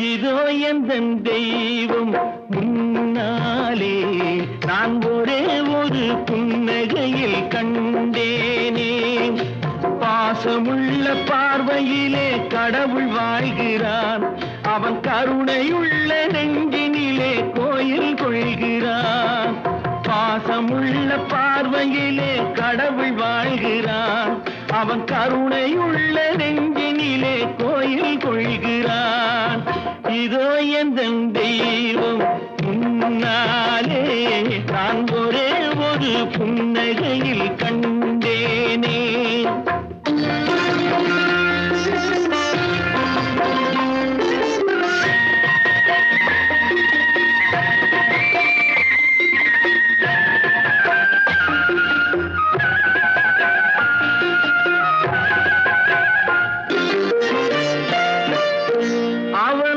இதோ எந்தன் தெய்வம் முன்னாலே நான் ஒரே ஒரு புன்னகையில் கண்டேனே. பாசமுள்ள பார்வையிலே கடவுள் வாழ்கிறான், அவன் கருணையுள்ள நெஞ்சினிலே கோயில் கொள்கிறான். பாசமுள்ள பார்வையிலே கடவுள் வாழ்கிறான், அவன் கருணையுள்ள நெஞ்சினிலே கோயில் கொள்கிறான். இதோ எந்தன் தெய்வம் முன்னாலே நான் ஒரே ஒரு புன்னகையில் கண்டேனே.